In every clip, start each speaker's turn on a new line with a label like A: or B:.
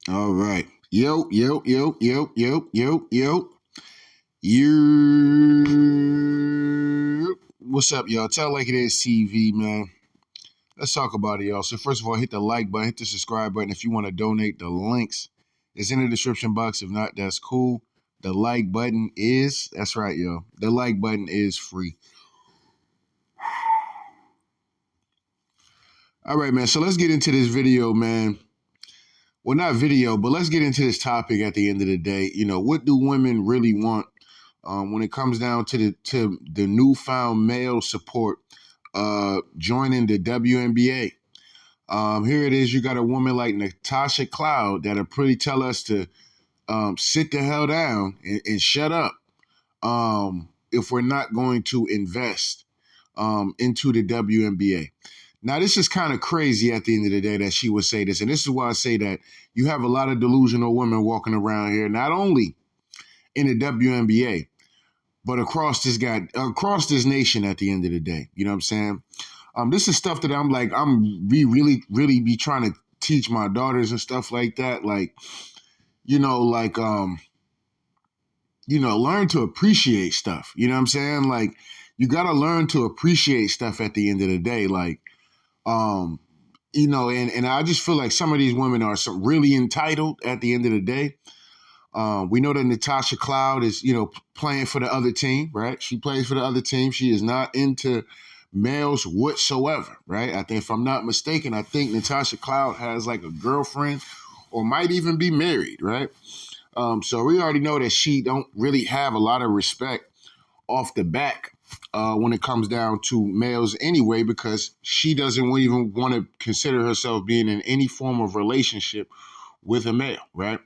A: All right. Yo, yo, yo, yo, yo, yo, yo. You. What's up, y'all? Tell like it is TV, man. Let's talk about it, y'all. So first of all, hit the like button, hit the subscribe button. If you want to donate, the links is in the description box. If not, that's cool. The like button is, that's right, yo. The like button is free. All right, man. So let's get into this video, man. Well, not video, but let's get into this topic at the end of the day. What do women really want when it comes down to the newfound male support joining the WNBA? Here it is. You got a woman like Natasha Cloud that'll pretty tell us to sit the hell down and shut up if we're not going to invest into the WNBA. Now, this is kind of crazy at the end of the day that she would say this. And this is why I say that you have a lot of delusional women walking around here, not only in the WNBA, but across this nation at the end of the day. You know what I'm saying? This is stuff that I'm really, really be trying to teach my daughters and stuff like that. Learn to appreciate stuff. You know what I'm saying? Like, you got to learn to appreciate stuff at the end of the day. And I just feel like some of these women are really entitled at the end of the day. We know that Natasha Cloud is, playing for the other team, right? She plays for the other team. She is not into males whatsoever, right? I think, if I'm not mistaken, I think Natasha Cloud has like a girlfriend or might even be married, right? So we already know that she don't really have a lot of respect off the back when it comes down to males anyway, because she doesn't even want to consider herself being in any form of relationship with a male, right?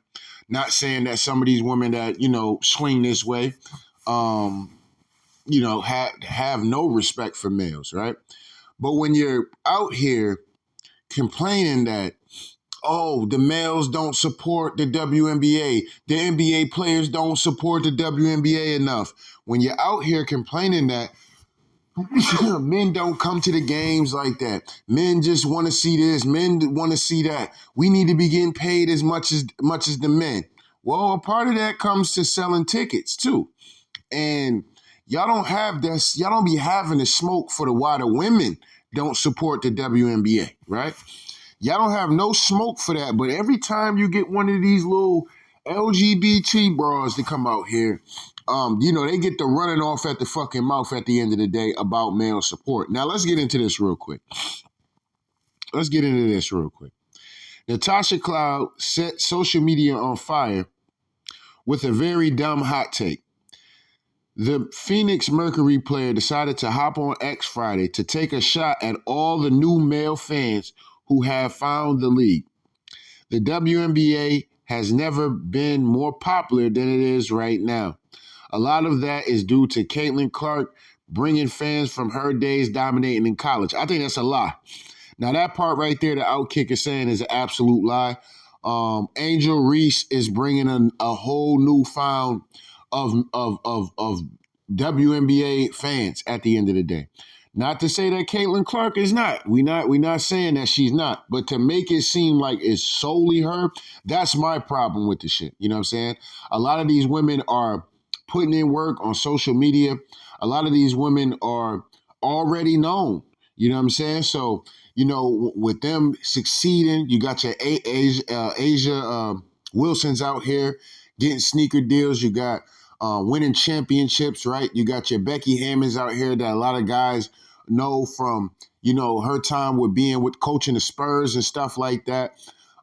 A: Not saying that some of these women that, swing this way, have no respect for males, right? But when you're out here complaining that, oh, the males don't support the WNBA, the NBA players don't support the WNBA enough, when you're out here complaining that men don't come to the games like that, men just want to see this, men want to see that, we need to be getting paid as much as the men. Well, a part of that comes to selling tickets too. And y'all don't be having the smoke for the why the women don't support the WNBA, right? Y'all don't have no smoke for that. But every time you get one of these little LGBT bras to come out here, they get the running off at the fucking mouth at the end of the day about male support. Now, let's get into this real quick. Natasha Cloud set social media on fire with a very dumb hot take. The Phoenix Mercury player decided to hop on X Friday to take a shot at all the new male fans who have found the league. The WNBA has never been more popular than it is right now. A lot of that is due to Caitlin Clark bringing fans from her days dominating in college. I think that's a lie. Now, that part right there, the Outkick is saying, is an absolute lie. Angel Reese is bringing a whole new found of WNBA fans at the end of the day. Not to say that Caitlin Clark is not. We not saying that she's not. But to make it seem like it's solely her, that's my problem with the shit. You know what I'm saying? A lot of these women are putting in work on social media. A lot of these women are already known. You know what I'm saying? So, with them succeeding, you got your Asia Wilsons out here getting sneaker deals. You got winning championships, right? You got your Becky Hammonds out here that a lot of guys know from, her time with coaching the Spurs and stuff like that.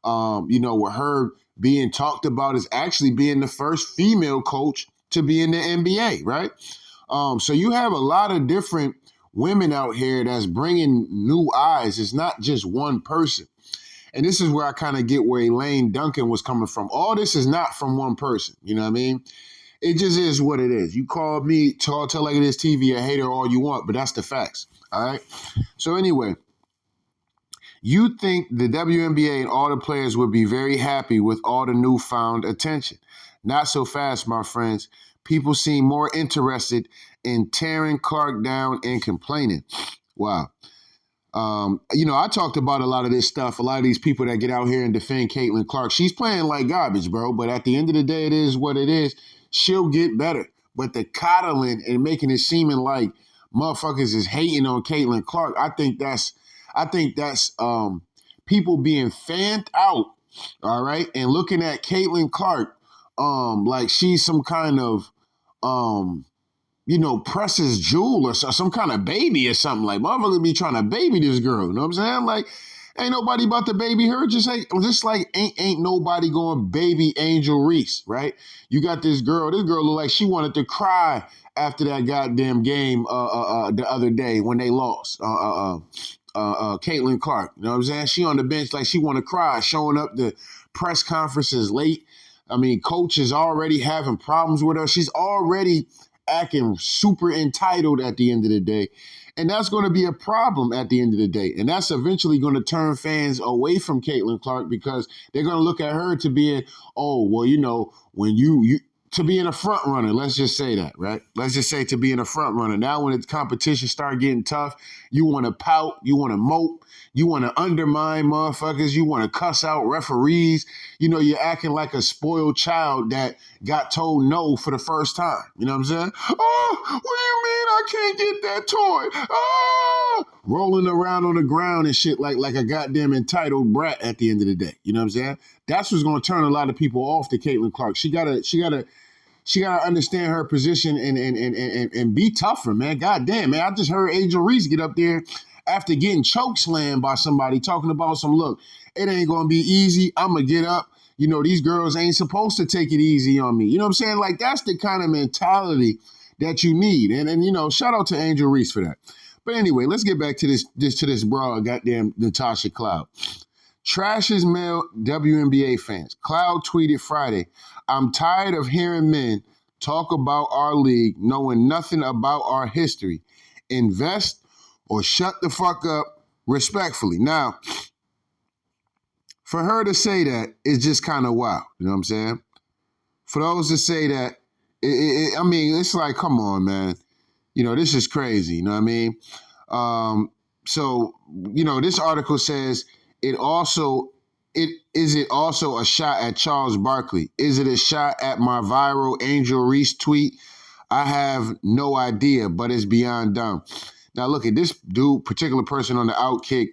A: With her being talked about as actually being the first female coach to be in the NBA, right? So you have a lot of different women out here that's bringing new eyes. It's not just one person. And this is where I kind of get where Elaine Duncan was coming from. All this is not from one person. You know what I mean? It just is what it is. You call me, tell like it is TV, a hater all you want, but that's the facts. All right? So anyway, you think the WNBA and all the players would be very happy with all the newfound attention. Not so fast, my friends. People seem more interested in tearing Clark down and complaining. Wow. I talked about a lot of this stuff. A lot of these people that get out here and defend Caitlin Clark, she's playing like garbage, bro. But at the end of the day, it is what it is. She'll get better. But the coddling and making it seeming like motherfuckers is hating on Caitlin Clark, I think that's people being fanned out, all right, and looking at Caitlin Clark like she's some kind of precious jewel or some kind of baby or something. Like, motherfuckers be trying to baby this girl. You know what I'm saying? Like, ain't nobody about to baby her. Just like ain't nobody going baby Angel Reese, right? You got this girl. This girl look like she wanted to cry after that goddamn game the other day when they lost. Caitlin Clark. You know what I'm saying? She on the bench like she want to cry, showing up to press conferences late. I mean, coach is already having problems with her. She's already acting super entitled at the end of the day. And that's going to be a problem at the end of the day. And that's eventually going to turn fans away from Caitlin Clark because they're going to look at her to being, oh, well, when you to being a front runner, let's just say that, right? Let's just say to being a front runner. Now when the competition start getting tough, you want to pout, you want to mope, you want to undermine motherfuckers, you want to cuss out referees. You're acting like a spoiled child that got told no for the first time. You know what I'm saying? Oh, what do you mean I can't get that toy? Oh, rolling around on the ground and shit like a goddamn entitled brat at the end of the day. You know what I'm saying? That's what's going to turn a lot of people off to Caitlin Clark. She gotta understand her position and be tougher, man. God damn, man. I just heard Angel Reese get up there after getting choke slammed by somebody talking about look, it ain't gonna be easy. I'ma get up. These girls ain't supposed to take it easy on me. You know what I'm saying? Like, that's the kind of mentality that you need. And shout out to Angel Reese for that. But anyway, let's get back to this broad goddamn Natasha Cloud. Trashes male WNBA fans. Cloud tweeted Friday, I'm tired of hearing men talk about our league knowing nothing about our history. Invest or shut the fuck up respectfully. Now, for her to say that is just kind of wild. You know what I'm saying? For those to say that, it's like, come on, man. This is crazy. You know what I mean? This article says, is it also a shot at Charles Barkley? Is it a shot at my viral Angel Reese tweet? I have no idea, but it's beyond dumb. Now look at this particular person on the Outkick,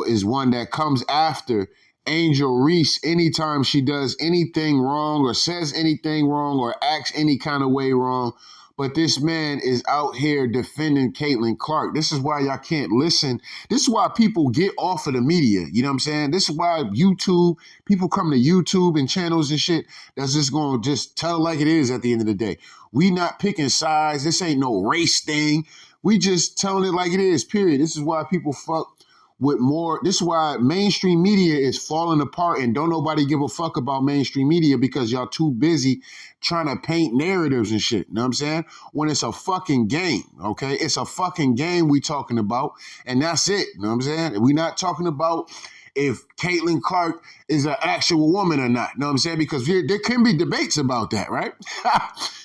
A: is one that comes after Angel Reese anytime she does anything wrong or says anything wrong or acts any kind of way wrong. But this man is out here defending Caitlin Clark. This is why y'all can't listen. This is why people get off of the media. You know what I'm saying? This is why people come to YouTube and channels and shit that's just going to just tell like it is at the end of the day. We not picking sides. This ain't no race thing. We just telling it like it is, period. This is why people fuck with more. This is why mainstream media is falling apart and don't nobody give a fuck about mainstream media because y'all too busy trying to paint narratives and shit. You know what I'm saying? When it's a fucking game, okay? It's a fucking game we talking about, and that's it. You know what I'm saying? We not talking about if Caitlin Clark is an actual woman or not. You know what I'm saying? Because there can be debates about that, right?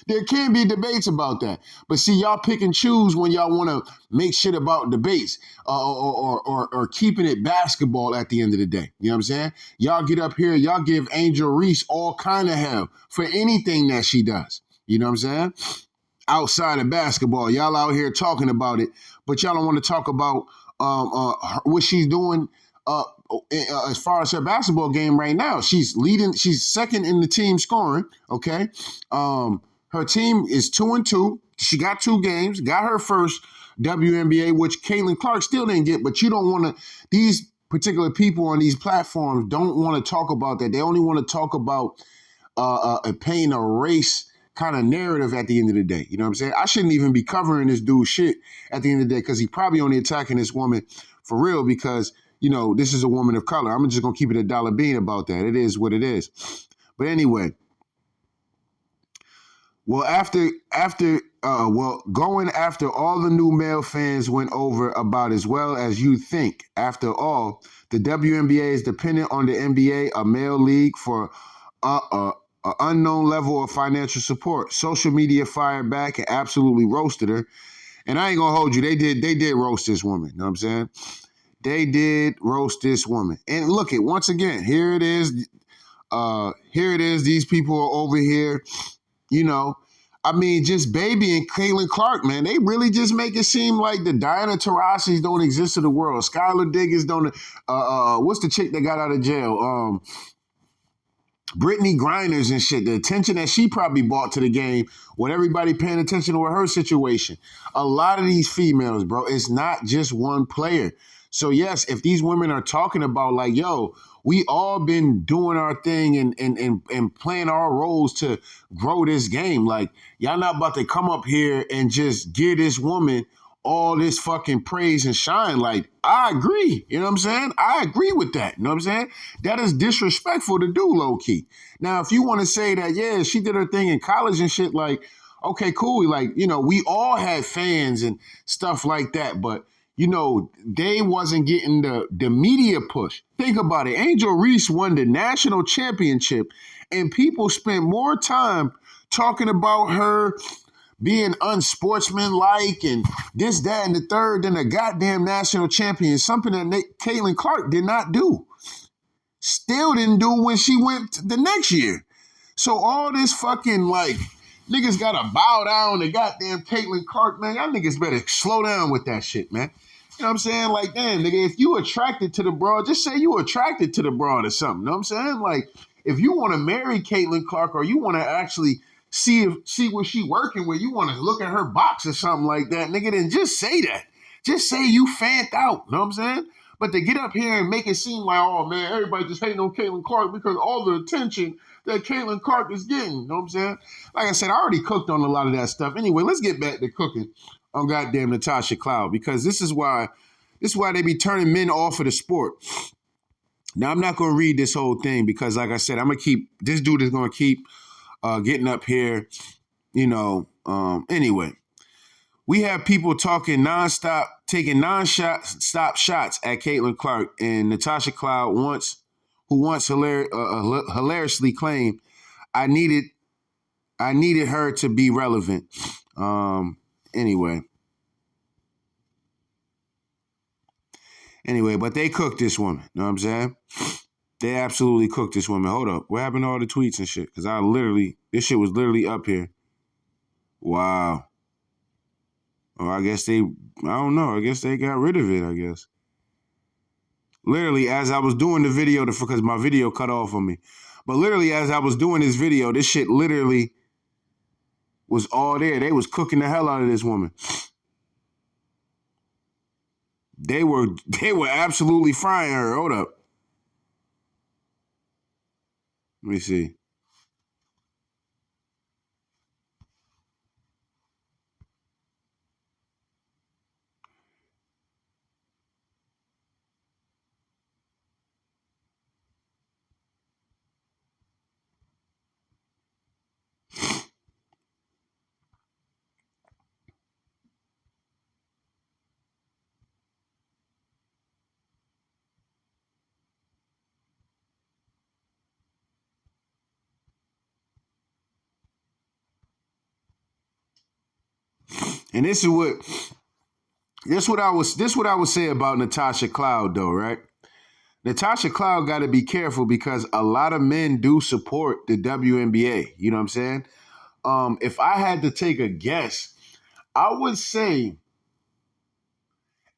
A: There can be debates about that. But see, y'all pick and choose when y'all want to make shit about debates or keeping it basketball at the end of the day. You know what I'm saying? Y'all get up here, y'all give Angel Reese all kind of hell for anything that she does. You know what I'm saying? Outside of basketball, y'all out here talking about it, but y'all don't want to talk about what she's doing as far as her basketball game right now. She's second in the team scoring, okay? Her team is 2-2. She got 2 games, got her first WNBA, which Caitlin Clark still didn't get, but you don't want to, these particular people on these platforms don't want to talk about that. They only want to talk about painting a race kind of narrative at the end of the day. You know what I'm saying? I shouldn't even be covering this dude's shit at the end of the day because he probably only attacking this woman for real because, this is a woman of color. I'm just going to keep it a dollar bean about that. It is what it is. But anyway, well, going after all the new male fans went over about as well as you think. After all, the WNBA is dependent on the NBA, a male league, for an unknown level of financial support. Social media fired back and absolutely roasted her. And I ain't gonna hold you. They did roast this woman. You know what I'm saying? They did roast this woman. And look it, once again, here it is. Here it is. These people are over here, you know. I mean, just Baby and Caitlin Clark, man, they really just make it seem like the Diana Taurasi's don't exist in the world. Skylar Diggins don't. What's the chick that got out of jail? Brittany Grinders and shit, the attention that she probably brought to the game with everybody paying attention to her situation. A lot of these females, bro, it's not just one player. So yes, if these women are talking about like, yo, we all been doing our thing and playing our roles to grow this game. Like, y'all not about to come up here and just give this woman all this fucking praise and shine. Like, I agree. You know what I'm saying? I agree with that. You know what I'm saying? That is disrespectful to do, low key. Now, if you want to say that, yeah, she did her thing in college and shit, like, okay, cool. Like, you know, we all had fans and stuff like that, but you know, they wasn't getting the media push. Think about it. Angel Reese won the national championship, and people spent more time talking about her being unsportsmanlike and this, that, and the third than a goddamn national champion, something that Caitlin Clark did not do. Still didn't do when she went the next year. So all this fucking like, niggas gotta bow down to goddamn Caitlin Clark, man. Y'all niggas better slow down with that shit, man. You know what I'm saying? Like, damn, nigga, if you attracted to the broad, just say you attracted to the broad or something. You know what I'm saying? Like, if you want to marry Caitlin Clark or you want to actually see what she working with, you want to look at her box or something like that, nigga, then just say that. Just say you fanned out. You know what I'm saying? But to get up here and make it seem like, oh, man, everybody just hating on Caitlin Clark because all the attention that Caitlin Clark is getting. You know what I'm saying? Like I said, I already cooked on a lot of that stuff. Anyway, let's get back to cooking on goddamn Natasha Cloud, because this is why they be turning men off of the sport. Now, I'm not going to read this whole thing because, like I said, this dude is going to keep getting up here, you know. Anyway, we have people talking nonstop, taking non-stop shots at Caitlin Clark, and Natasha Cloud who once hilariously claimed, I needed her to be relevant. Anyway, but they cooked this woman. You know what I'm saying? They absolutely cooked this woman. Hold up. What happened to all the tweets and shit? Because this shit was literally up here. Wow. Oh, I don't know. I guess they got rid of it, I guess. Literally, as I was doing the video, because my video cut off on me. But literally, as I was doing this video, this shit literally was all there. They was cooking the hell out of this woman. They were absolutely frying her. Hold up. Let me see. And this what I would say about Natasha Cloud though, right? Natasha Cloud got to be careful because a lot of men do support the WNBA. You know what I'm saying? If I had to take a guess, I would say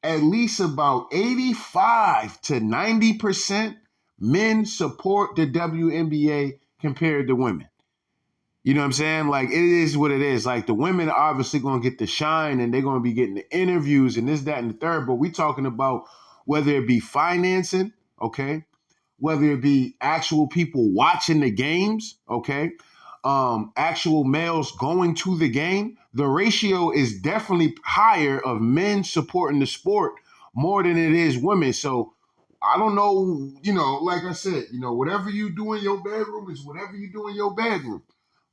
A: at least about 85 to 90% men support the WNBA compared to women. You know what I'm saying? Like, it is what it is. Like, the women are obviously going to get the shine and they're going to be getting the interviews and this, that, and the third. But we talking about whether it be financing, okay? Whether it be actual people watching the games, okay? Actual males going to the game. The ratio is definitely higher of men supporting the sport more than it is women. So I don't know, you know, like I said, you know, whatever you do in your bedroom is whatever you do in your bedroom.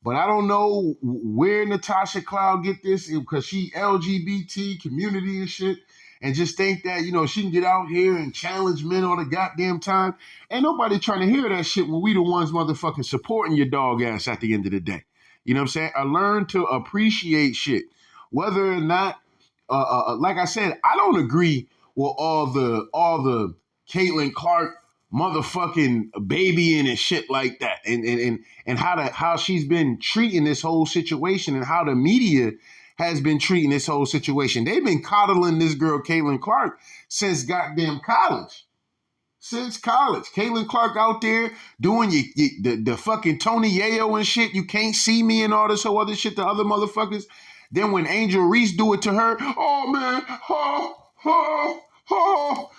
A: But I don't know where Natasha Cloud get this because she LGBT community and shit, and just think that, you know, she can get out here and challenge men all the goddamn time. Ain't nobody trying to hear that shit when we the ones motherfucking supporting your dog ass at the end of the day. You know what I'm saying? I learned to appreciate shit. Whether or not like I said, I don't agree with all the Caitlin Clark motherfucking babying and shit like that, and how she's been treating this whole situation and how the media has been treating this whole situation. They've been coddling this girl Caitlin Clark since goddamn college. Since college, Caitlin Clark out there doing the fucking Tony Yayo and shit. You can't see me and all this whole other shit to other motherfuckers. Then when Angel Reese do it to her, oh man,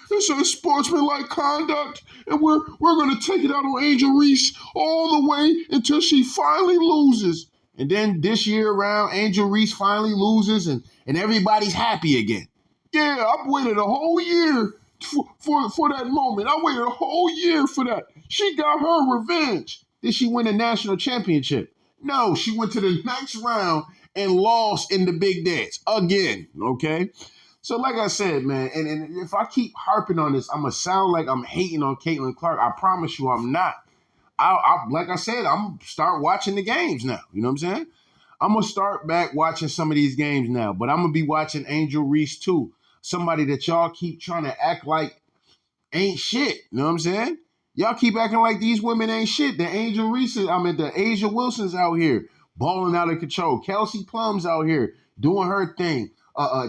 A: it's a sportsmanlike conduct, and we're gonna take it out on Angel Reese all the way until she finally loses. And then this year around, Angel Reese finally loses, and everybody's happy again. Yeah, I've waited a whole year for that moment. I waited a whole year for that. She got her revenge. Did she win a national championship? No, she went to the next round and lost in the big dance again, okay? So like I said, man, and if I keep harping on this, I'm going to sound like I'm hating on Caitlin Clark. I promise you I'm not. Like I said, I'm going to start watching the games now. You know what I'm saying? I'm going to start back watching some of these games now, but I'm going to be watching Angel Reese too. Somebody that y'all keep trying to act like ain't shit. You know what I'm saying? Y'all keep acting like these women ain't shit. The Angel Reese's, the Asia Wilson's out here balling out of control. Kelsey Plum's out here doing her thing.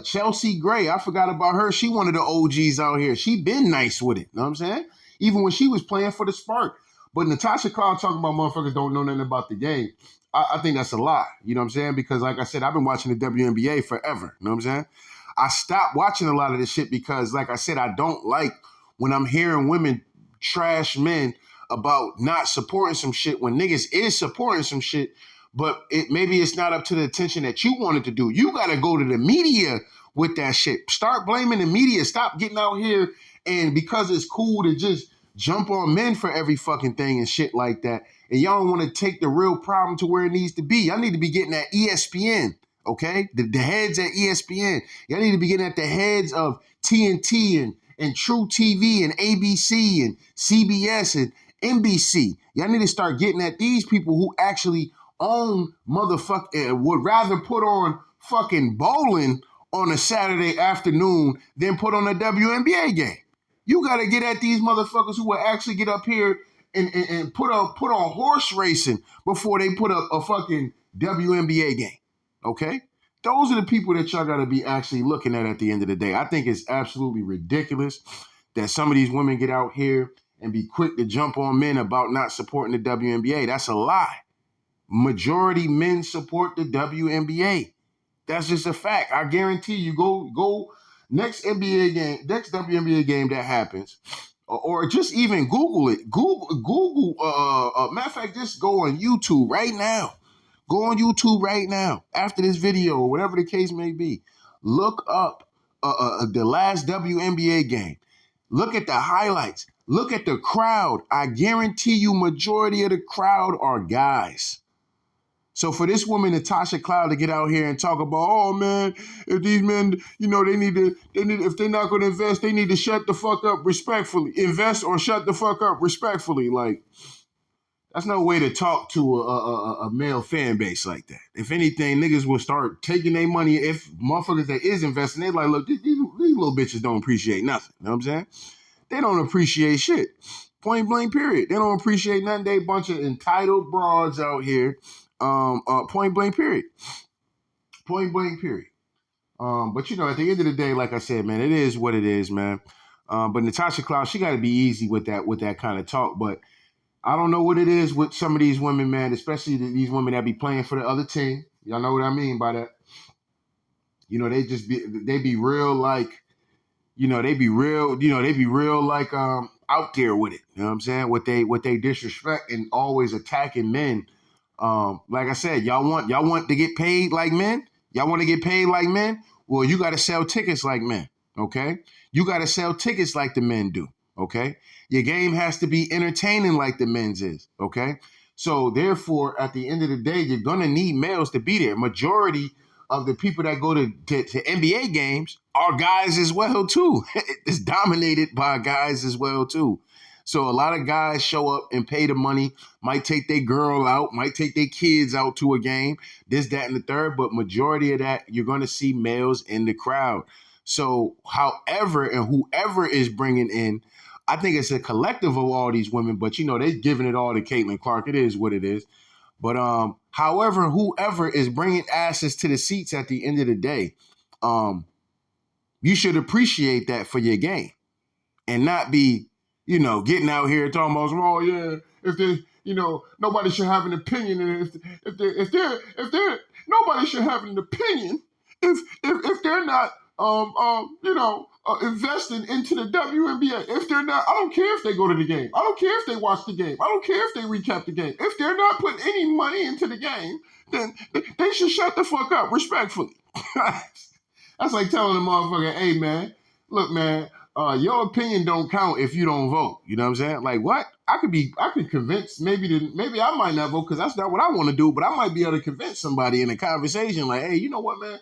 A: Chelsea Gray, I forgot about her. She one of the OGs out here. She been nice with it. You know what I'm saying? Even when she was playing for the Spark. But Natasha Cloud talking about motherfuckers don't know nothing about the game. I think that's a lie. You know what I'm saying? Because like I said, I've been watching the WNBA forever. You know what I'm saying? I stopped watching a lot of this shit because, like I said, I don't like when I'm hearing women trash men about not supporting some shit when niggas is supporting some shit, but maybe it's not up to the attention that you wanted to do. You got to go to the media with that shit. Start blaming the media. Stop getting out here and because it's cool to just jump on men for every fucking thing and shit like that. And y'all don't want to take the real problem to where it needs to be. Y'all need to be getting at ESPN. Okay, the heads at ESPN. Y'all need to be getting at the heads of TNT and True TV and ABC and CBS and NBC. Y'all need to start getting at these people who actually own would rather put on fucking bowling on a Saturday afternoon than put on a WNBA game. You got to get at these motherfuckers who will actually get up here and put on horse racing before they put up a fucking WNBA game. Okay? Those are the people that y'all got to be actually looking at the end of the day. I think it's absolutely ridiculous that some of these women get out here and be quick to jump on men about not supporting the WNBA. That's a lie. Majority men support the WNBA. That's just a fact. I guarantee you go next WNBA game that happens, or just even Google it. Google, matter of fact, just go on YouTube right now. Go on YouTube right now after this video or whatever the case may be. Look up the last WNBA game. Look at the highlights. Look at the crowd. I guarantee you majority of the crowd are guys. So for this woman, Natasha Cloud, to get out here and talk about, oh man, if these men, if they're not going to invest, they need to shut the fuck up respectfully. Invest or shut the fuck up respectfully. Like, that's no way to talk to a male fan base like that. If anything, niggas will start taking their money. If motherfuckers that is investing, they're like, look, these little bitches don't appreciate nothing. You know what I'm saying? They don't appreciate shit. Point blank, period. They don't appreciate nothing. They a bunch of entitled broads out here. Point blank, period. Point blank, period. But at the end of the day, like I said, man, it is what it is, man. But Natasha Cloud, she got to be easy with that kind of talk. But I don't know what it is with some of these women, man, especially these women that be playing for the other team. Y'all know what I mean by that. They be real like, out there with it. You know what I'm saying? What they disrespect and always attacking men. Like I said, y'all want to get paid like men? Y'all want to get paid like men? Well, you got to sell tickets like men, okay? You got to sell tickets like the men do, okay? Your game has to be entertaining like the men's is, okay? So therefore, at the end of the day, you're going to need males to be there. Majority of the people that go to NBA games are guys as well, too. It's dominated by guys as well, too. So a lot of guys show up and pay the money, might take their girl out, might take their kids out to a game, this, that, and the third. But majority of that, you're going to see males in the crowd. So however and whoever is bringing in, I think it's a collective of all these women, but they're giving it all to Caitlin Clark. It is what it is. But however, whoever is bringing asses to the seats at the end of the day, you should appreciate that for your game and not be, getting out here talking about, oh yeah, if they, nobody should have an opinion, and if they're nobody should have an opinion if they're not investing into the WNBA. If they're not, I don't care if they go to the game. I don't care if they watch the game. I don't care if they recap the game. If they're not putting any money into the game, then they should shut the fuck up, respectfully. That's like telling a motherfucker, hey man, look man, your opinion don't count if you don't vote. You know what I'm saying? Like what? I could convince maybe I might not vote because that's not what I want to do, but I might be able to convince somebody in a conversation like, hey, you know what, man?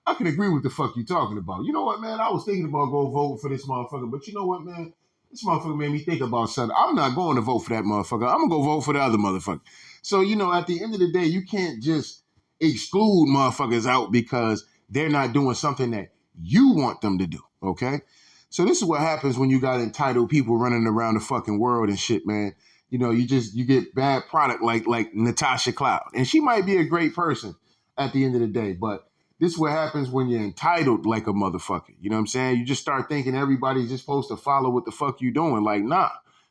A: I can agree with the fuck you talking about. You know what, man? I was thinking about going vote for this motherfucker, but you know what, man? This motherfucker made me think about something. I'm not going to vote for that motherfucker. I'm gonna go vote for the other motherfucker. So, at the end of the day, you can't just exclude motherfuckers out because they're not doing something that you want them to do, okay? So this is what happens when you got entitled people running around the fucking world and shit, man. You get bad product like Natasha Cloud. And she might be a great person at the end of the day, but this is what happens when you're entitled like a motherfucker. You know what I'm saying? You just start thinking everybody's just supposed to follow what the fuck you doing. Like, nah.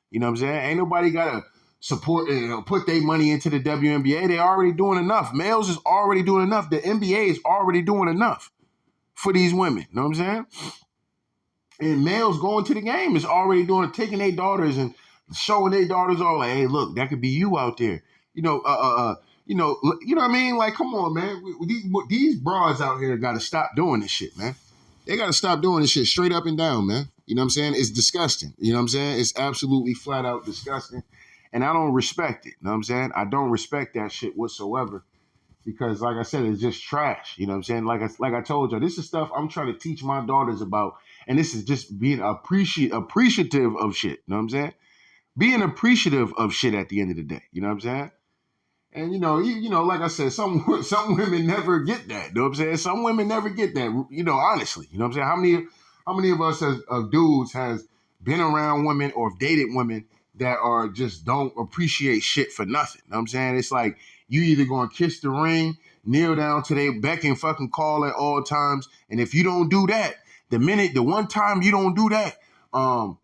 A: You know what I'm saying? Ain't nobody got to support, put their money into the WNBA. They already doing enough. Males is already doing enough. The NBA is already doing enough for these women. You know what I'm saying? And males going to the game is already taking their daughters and showing their daughters all like, hey, look, that could be you out there. You know what I mean? Like, come on, man. These broads out here got to stop doing this shit, man. They got to stop doing this shit straight up and down, man. You know what I'm saying? It's disgusting. You know what I'm saying? It's absolutely flat out disgusting. And I don't respect it. You know what I'm saying? I don't respect that shit whatsoever because, like I said, it's just trash. You know what I'm saying? Like I told you, this is stuff I'm trying to teach my daughters about. And this is just being appreciative of shit. You know what I'm saying? Being appreciative of shit at the end of the day. You know what I'm saying? And like I said, some women never get that. You know what I'm saying? Some women never get that. Honestly, you know what I'm saying? How many of us as dudes has been around women or dated women that are just don't appreciate shit for nothing? You know what I'm saying? It's like you either gonna kiss the ring, kneel down to their beck and fucking call at all times, and if you don't do that, the one time you don't do that,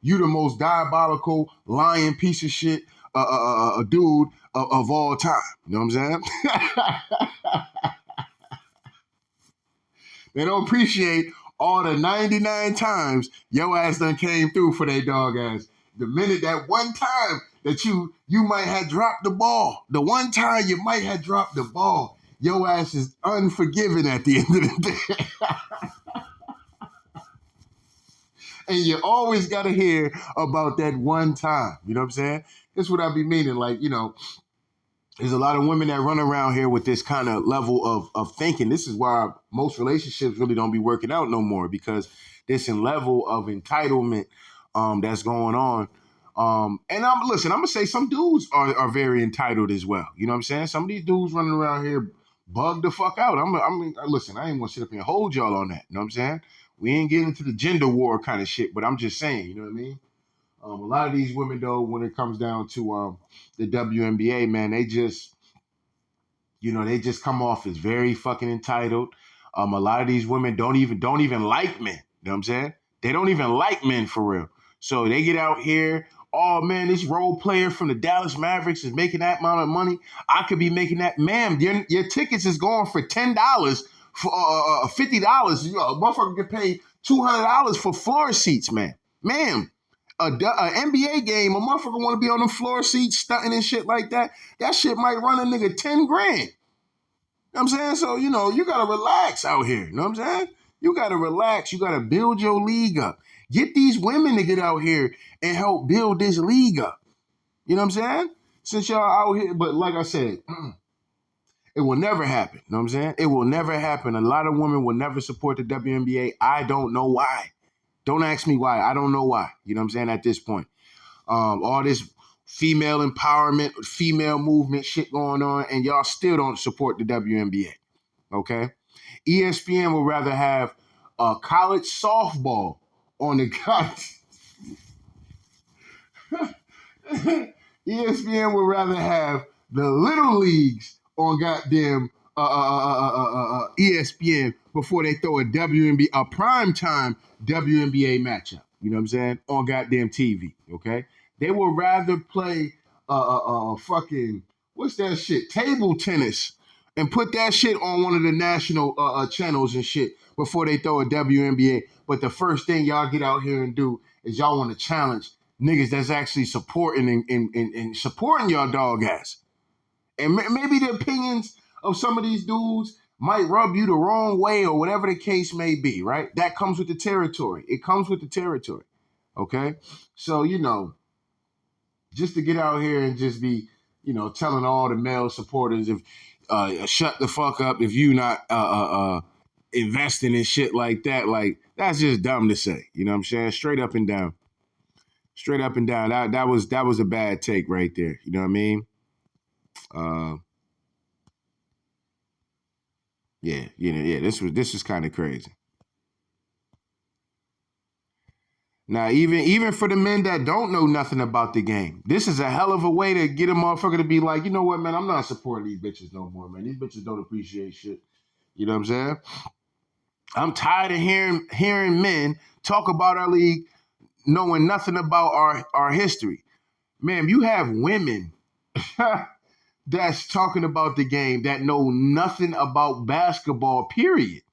A: you the most diabolical lying piece of shit, a dude of all time. You know what I'm saying? They don't appreciate all the 99 times your ass done came through for their dog ass. The minute that one time that you might have dropped the ball, the one time you might have dropped the ball, your ass is unforgiving at the end of the day. And you always got to hear about that one time. You know what I'm saying? That's what I be meaning. Like, there's a lot of women that run around here with this kind of level of thinking. This is why most relationships really don't be working out no more because there's a level of entitlement that's going on. And I'm going to say some dudes are very entitled as well. You know what I'm saying? Some of these dudes running around here bug the fuck out. Listen, I ain't going to sit up here and hold y'all on that. You know what I'm saying? We ain't getting into the gender war kind of shit, but I'm just saying, you know what I mean? A lot of these women, though, when it comes down to the WNBA, man, they just come off as very fucking entitled. A lot of these women don't even like men. You know what I'm saying? They don't even like men for real. So they get out here, oh man, this role player from the Dallas Mavericks is making that amount of money. I could be making that. Ma'am, your tickets is going for $10 for $50. A motherfucker get paid $200 for floor seats, man. Ma'am. An NBA game, a motherfucker want to be on the floor seats, stunting and shit like that. That shit might run a nigga 10 grand. You know what I'm saying? So, you got to relax out here. You know what I'm saying? You got to relax. You got to build your league up. Get these women to get out here and help build this league up. You know what I'm saying? Since y'all out here, but like I said, it will never happen. You know what I'm saying? It will never happen. A lot of women will never support the WNBA. I don't know why. Don't ask me why. I don't know why. You know what I'm saying? At this point. all this female empowerment, female movement shit going on, and y'all still don't support the WNBA. Okay, ESPN would rather have college softball on the college. ESPN would rather have the little leagues on goddamn ESPN before they throw a WNBA, a primetime WNBA matchup. You know what I'm saying? On goddamn TV. Okay, they would rather play fucking what's that shit? Table tennis and put that shit on one of the national channels and shit before they throw a WNBA. But the first thing y'all get out here and do is y'all want to challenge niggas that's actually supporting and supporting y'all dog ass. And maybe the opinions of some of these dudes might rub you the wrong way or whatever the case may be, right? That comes with the territory. It comes with the territory, okay? So, you know, just to get out here and just be, you know, telling all the male supporters if shut the fuck up if you not investing in shit like that, like that's just dumb to say. You know what I'm saying? Straight up and down. Straight up and down. That was a bad take right there. You know what I mean? Yeah. This was kind of crazy. Now, even for the men that don't know nothing about the game, this is a hell of a way to get a motherfucker to be like, you know what, man, I'm not supporting these bitches no more, man. These bitches don't appreciate shit. You know what I'm saying? I'm tired of hearing men talk about our league knowing nothing about our history. Man, you have women that's talking about the game that know nothing about basketball, period.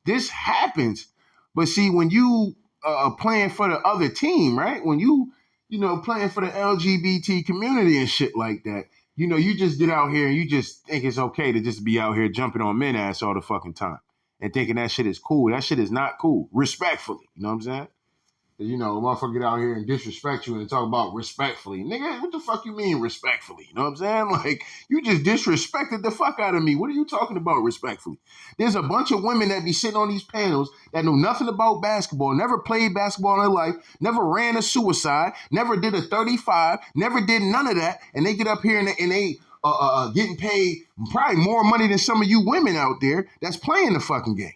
A: This happens. But see, when you are playing for the other team, right? When you know, playing for the LGBT community and shit like that, you know, you just get out here and you just think it's okay to just be out here jumping on men ass all the fucking time and thinking that shit is cool. That shit is not cool. Respectfully. You know what I'm saying? You know, a motherfucker get out here and disrespect you and talk about respectfully. Nigga, what the fuck you mean respectfully? You know what I'm saying? Like, you just disrespected the fuck out of me. What are you talking about respectfully? There's a bunch of women that be sitting on these panels that know nothing about basketball, never played basketball in their life, never ran a suicide, never did a 35, never did none of that, and they get up here and they getting paid probably more money than some of you women out there that's playing the fucking game.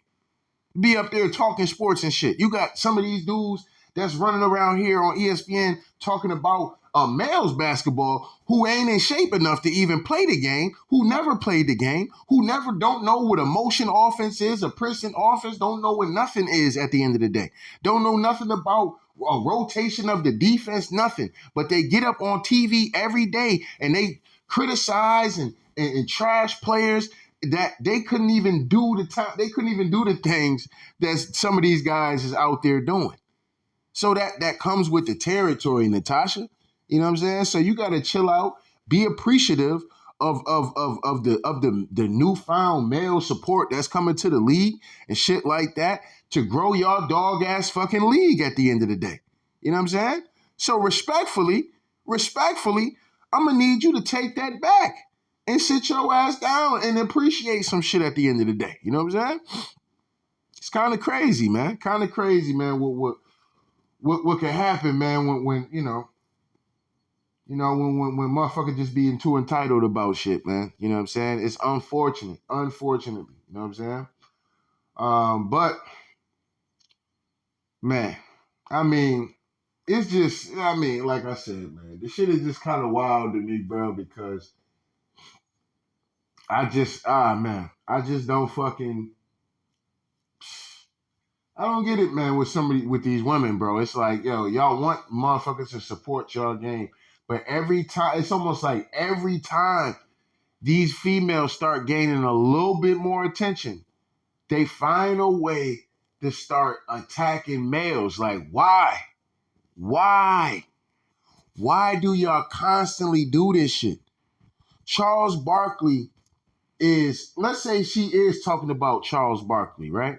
A: Be up there talking sports and shit. You got some of these dudes that's running around here on ESPN talking about males basketball who ain't in shape enough to even play the game, who never played the game, who never don't know what a motion offense is, a pressing offense, don't know what nothing is at the end of the day. Don't know nothing about a rotation of the defense, nothing. But they get up on TV every day and they criticize and trash players that they couldn't even do the things that some of these guys is out there doing. So that comes with the territory, Natasha. You know what I'm saying? So you gotta chill out, be appreciative of the newfound male support that's coming to the league and shit like that to grow y'all dog ass fucking league at the end of the day. You know what I'm saying? So respectfully, I'm gonna need you to take that back and sit your ass down and appreciate some shit at the end of the day. You know what I'm saying? It's kind of crazy, man. What can happen, man, when when motherfuckers just being too entitled about shit, man. You know what I'm saying? It's unfortunately. You know what I'm saying? But man, I mean, it's just, like I said, man, this shit is just kind of wild to me, bro, because I just don't fucking, I don't get it, man, with these women, bro. It's like, yo, y'all want motherfuckers to support y'all game. But every time, it's almost like every time these females start gaining a little bit more attention, they find a way to start attacking males. Like, why? Why? Why do y'all constantly do this shit? Charles Barkley is, let's say she is talking about Charles Barkley, right?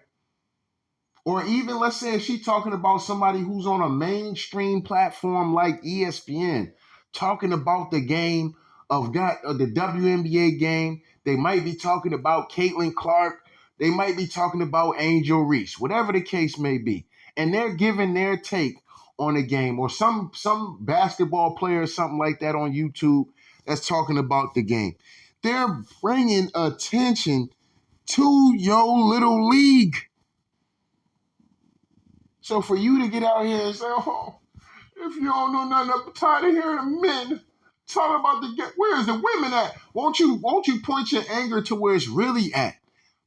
A: Or even let's say if she's talking about somebody who's on a mainstream platform like ESPN, talking about the game of the WNBA game. They might be talking about Caitlin Clark. They might be talking about Angel Reese, whatever the case may be. And they're giving their take on the game, or some basketball player or something like that on YouTube that's talking about the game. They're bringing attention to your little league. So for you to get out here and say, oh, if you don't know nothing, I'm tired of hearing the men talking about the game. Where is the women at? Won't you point your anger to where it's really at?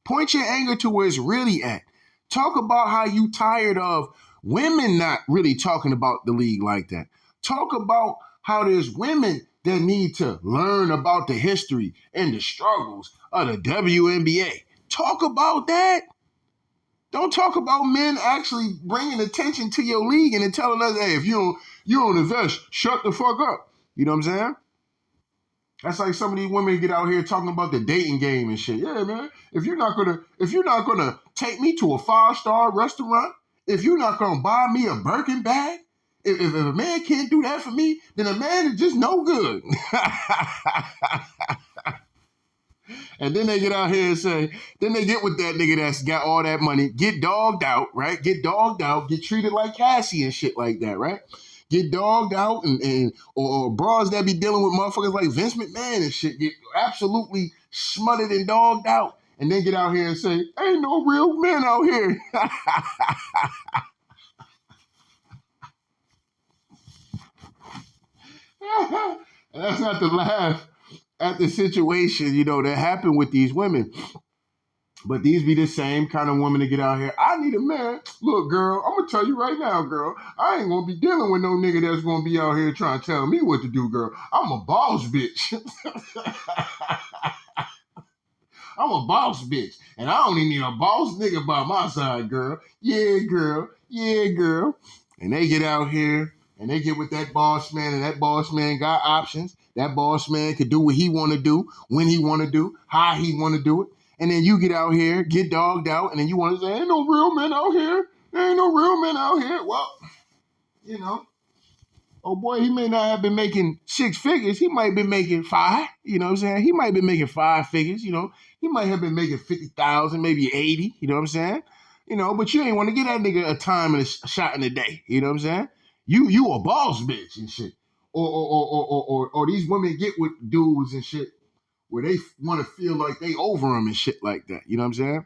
A: Point your anger to where it's really at. Talk about how you tired of women not really talking about the league like that. Talk about how there's women that need to learn about the history and the struggles of the WNBA. Talk about that. Don't talk about men actually bringing attention to your league and then telling us, hey, if you don't invest, shut the fuck up. You know what I'm saying? That's like some of these women get out here talking about the dating game and shit. Yeah, man. If you're not gonna take me to a 5-star restaurant, if you're not gonna buy me a Birkin bag, if a man can't do that for me, then a man is just no good. And then they get out here and say, then they get with that nigga that's got all that money, get dogged out, right? Get dogged out, get treated like Cassie and shit like that, right? Get dogged out or bras that be dealing with motherfuckers like Vince McMahon and shit, get absolutely smothered and dogged out, and then get out here and say, ain't no real men out here. And that's not to laugh at the situation, that happened with these women. But these be the same kind of women that get out here. I need a man. Look, girl, I'm going to tell you right now, girl. I ain't going to be dealing with no nigga that's going to be out here trying to tell me what to do, girl. I'm a boss bitch. I'm a boss bitch. And I only need a boss nigga by my side, girl. Yeah, girl. Yeah, girl. And they get out here and they get with that boss man, and that boss man got options. That boss man could do what he want to do, when he want to do, how he want to do it. And then you get out here, get dogged out, and then you want to say, ain't no real men out here. There ain't no real men out here. Well, oh boy, he may not have been making 6 figures. He might have been making 5. You know what I'm saying? He might have been making 5 figures. He might have been making 50,000, maybe 80. You know what I'm saying? But you ain't want to get that nigga a time and a shot in a day. You know what I'm saying? You a boss bitch and shit. Or these women get with dudes and shit where they want to feel like they over them and shit like that. You know what I'm saying?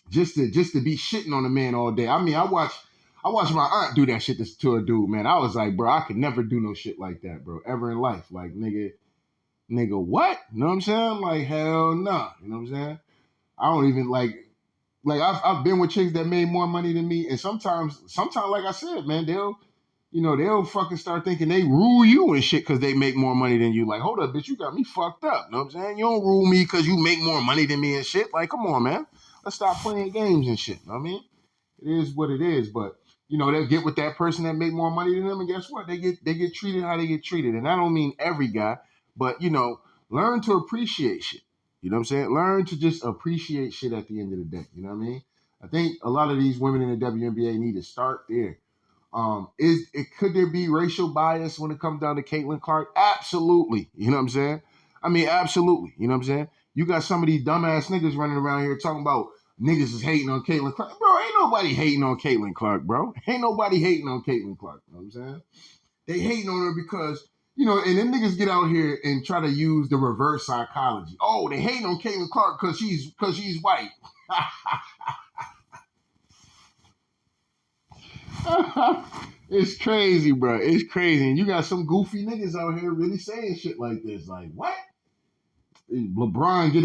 A: Just to be shitting on a man all day. I mean, I watched my aunt do that shit to a dude, man. I was like, bro, I could never do no shit like that, bro, ever in life. Like, nigga, what? You know what I'm saying? Like, hell nah. You know what I'm saying? I don't even like I've been with chicks that made more money than me, and sometimes, like I said, man, they'll fucking start thinking they rule you and shit because they make more money than you. Like, hold up, bitch, you got me fucked up. You know what I'm saying? You don't rule me because you make more money than me and shit. Like, come on, man. Let's stop playing games and shit. You know what I mean? It is what it is. But, they'll get with that person that make more money than them, and guess what? They get treated how they get treated. And I don't mean every guy, but, learn to appreciate shit. You know what I'm saying? Learn to just appreciate shit at the end of the day. You know what I mean? I think a lot of these women in the WNBA need to start there. Could there be racial bias when it comes down to Caitlin Clark? Absolutely. You know what I'm saying? I mean, absolutely. You know what I'm saying? You got some of these dumbass niggas running around here talking about niggas is hating on Caitlin Clark. Bro, ain't nobody hating on Caitlin Clark, bro. Ain't nobody hating on Caitlin Clark. You know what I'm saying? They hating on her because, and then niggas get out here and try to use the reverse psychology. Oh, they hating on Caitlin Clark because she's white. It's crazy, bro. It's crazy. And you got some goofy niggas out here really saying shit like this. Like, what? LeBron get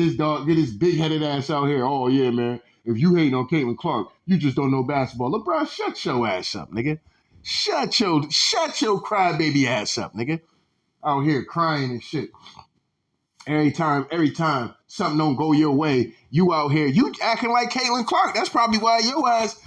A: his big-headed ass out here. Oh, yeah, man. If you hating on Caitlin Clark, you just don't know basketball. LeBron, shut your ass up, nigga. Shut your crybaby ass up, nigga. Out here crying and shit. Every time something don't go your way, you out here, you acting like Caitlin Clark. That's probably why your ass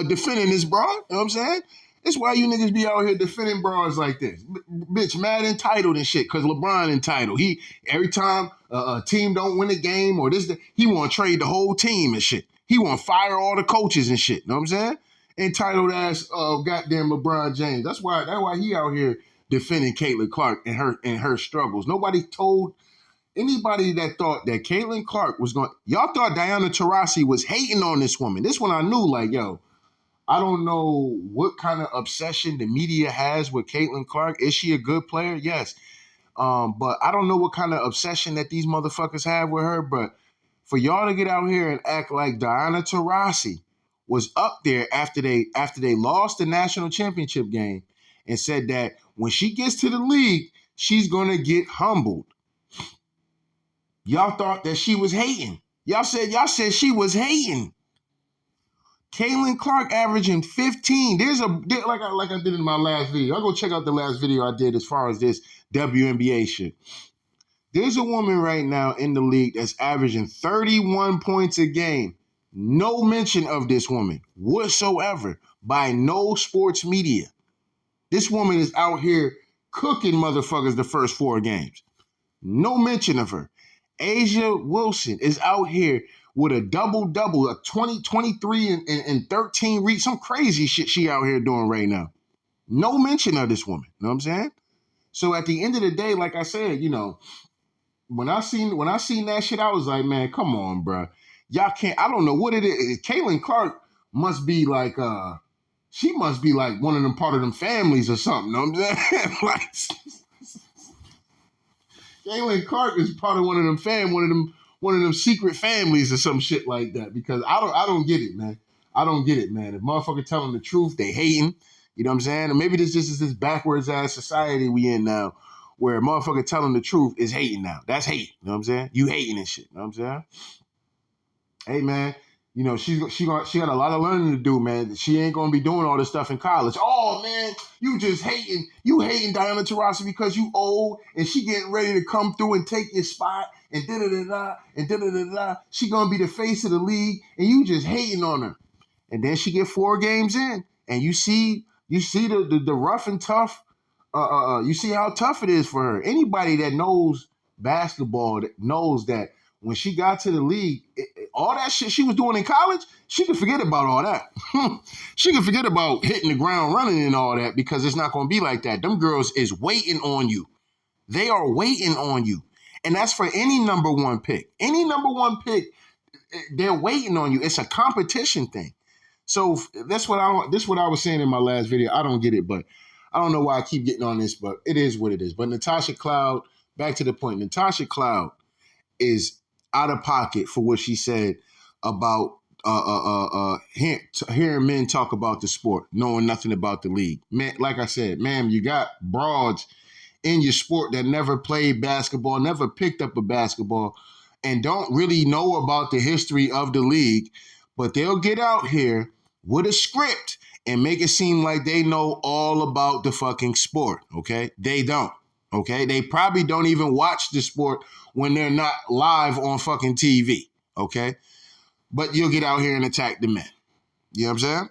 A: defending this broad. You know what I'm saying? That's why you niggas be out here defending broads like this. Bitch, mad entitled and shit, because LeBron entitled. He, every time a team don't win a game or this, he want to trade the whole team and shit. He want to fire all the coaches and shit. You know what I'm saying? Entitled ass goddamn LeBron James. That's why he out here defending Caitlin Clark and her struggles. Nobody told anybody that thought that Caitlin Clark was going. Y'all thought Diana Taurasi was hating on this woman. This one I knew, like, yo, I don't know what kind of obsession the media has with Caitlin Clark. Is she a good player? Yes. But I don't know what kind of obsession that these motherfuckers have with her. But for y'all to get out here and act like Diana Taurasi was up there after they lost the national championship game and said that when she gets to the league, she's gonna get humbled. Y'all thought that she was hating. Y'all said she was hating. Caitlin Clark averaging 15. Like I did in my last video. I'll go check out the last video I did as far as this WNBA shit. There's a woman right now in the league that's averaging 31 points a game. No mention of this woman whatsoever by no sports media. This woman is out here cooking motherfuckers the first 4 games. No mention of her. Asia Wilson is out here with a double-double, a 20, 23, and 13 reach. Some crazy shit she out here doing right now. No mention of this woman. You know what I'm saying? So at the end of the day, like I said, when I seen that shit, I was like, man, come on, bro. Y'all can't, I don't know what it is. Caitlin Clark must be like, she must be like one of them part of them families or something. You know what I'm saying? Like, Caitlin Clark is part of one of them secret families or some shit like that. Because I don't get it, man. I don't get it, man. If motherfucker telling the truth, they hating. You know what I'm saying? Or maybe this is this backwards ass society we in now, where motherfucker telling the truth is hating now. That's hate. You know what I'm saying? You hating and shit. You know what I'm saying? Hey, man. She got a lot of learning to do, man. She ain't gonna be doing all this stuff in college. Oh man, you just hating. You hating Diana Taurasi because you old and she getting ready to come through and take your spot and da da da da and da da da da. She gonna be the face of the league and you just hating on her. And then she get 4 games in and you see the rough and tough. You see how tough it is for her. Anybody that knows basketball that knows that when she got to the league, all that shit she was doing in college, she could forget about all that. She could forget about hitting the ground running and all that because it's not going to be like that. Them girls is waiting on you. They are waiting on you. And that's for any number 1 pick. Any number 1 pick, they're waiting on you. It's a competition thing. So that's what I was saying in my last video. I don't get it, but I don't know why I keep getting on this, but it is what it is. But Natasha Cloud, back to the point, Natasha Cloud is out of pocket for what she said about hearing men talk about the sport, knowing nothing about the league. Man, like I said, ma'am, you got broads in your sport that never played basketball, never picked up a basketball, and don't really know about the history of the league, but they'll get out here with a script and make it seem like they know all about the fucking sport, okay? They don't, okay? They probably don't even watch the sport when they're not live on fucking TV, okay? But you'll get out here and attack the men. You know what I'm saying?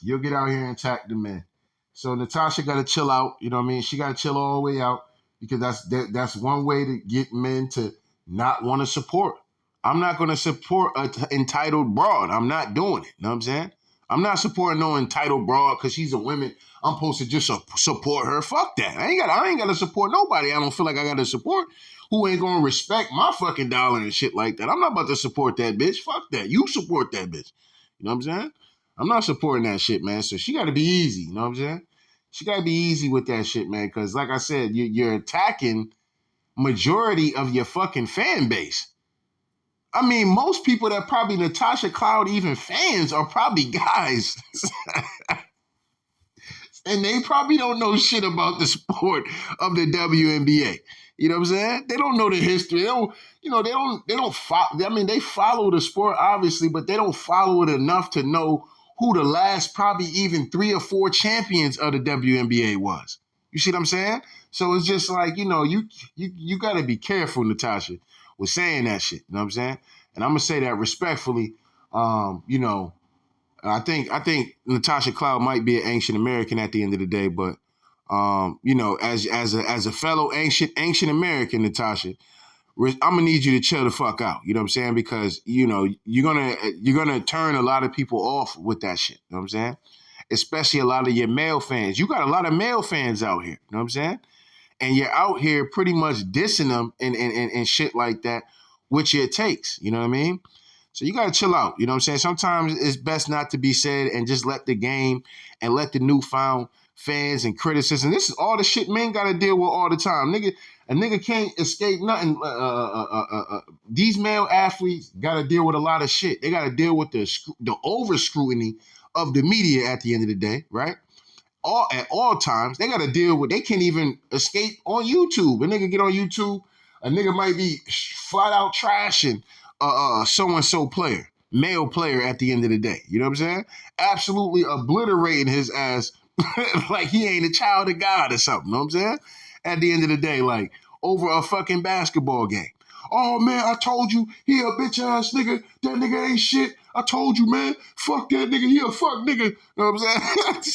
A: You'll get out here and attack the men. So Natasha got to chill out, you know what I mean? She got to chill all the way out because that's one way to get men to not want to support. I'm not going to support an entitled broad. I'm not doing it, you know what I'm saying? I'm not supporting no entitled broad because she's a woman. I'm supposed to just support her. Fuck that. I ain't got to support nobody. I don't feel like I got to support who ain't going to respect my fucking dollar and shit like that. I'm not about to support that bitch. Fuck that. You support that bitch. You know what I'm saying? I'm not supporting that shit, man. So she got to be easy. You know what I'm saying? She got to be easy with that shit, man. Because like I said, you're attacking majority of your fucking fan base. I mean, most people that probably Natasha Cloud even fans are probably guys. And they probably don't know shit about the sport of the WNBA. You know what I'm saying? They don't know the history. They don't follow. I mean, they follow the sport, obviously, but they don't follow it enough to know who the last probably even 3 or 4 champions of the WNBA was. You see what I'm saying? So it's just like, you got to be careful, Natasha, with saying that shit. You know what I'm saying? And I'm going to say that respectfully. I think Natasha Cloud might be an ancient American at the end of the day, but as a fellow ancient American, Natasha, I'm gonna need you to chill the fuck out. You know what I'm saying? Because you're gonna turn a lot of people off with that shit. You know what I'm saying? Especially a lot of your male fans. You got a lot of male fans out here. You know what I'm saying? And you're out here pretty much dissing them and shit like that with your takes. You know what I mean? So you gotta chill out. You know what I'm saying? Sometimes it's best not to be said and just let the game and let the newfound fans and criticism. This is all the shit men gotta deal with all the time. A nigga can't escape nothing. These male athletes gotta deal with a lot of shit. They gotta deal with the over scrutiny of the media at the end of the day, right? At all times, they got to deal with. They can't even escape on YouTube. A nigga get on YouTube, a nigga might be flat out trashing so and so player, male player. At the end of the day, you know what I'm saying? Absolutely obliterating his ass like he ain't a child of God or something. You know what I'm saying? At the end of the day, like over a fucking basketball game. Oh man, I told you he a bitch ass nigga. That nigga ain't shit. I told you, man. Fuck that nigga. He a fuck nigga. You know what I'm saying?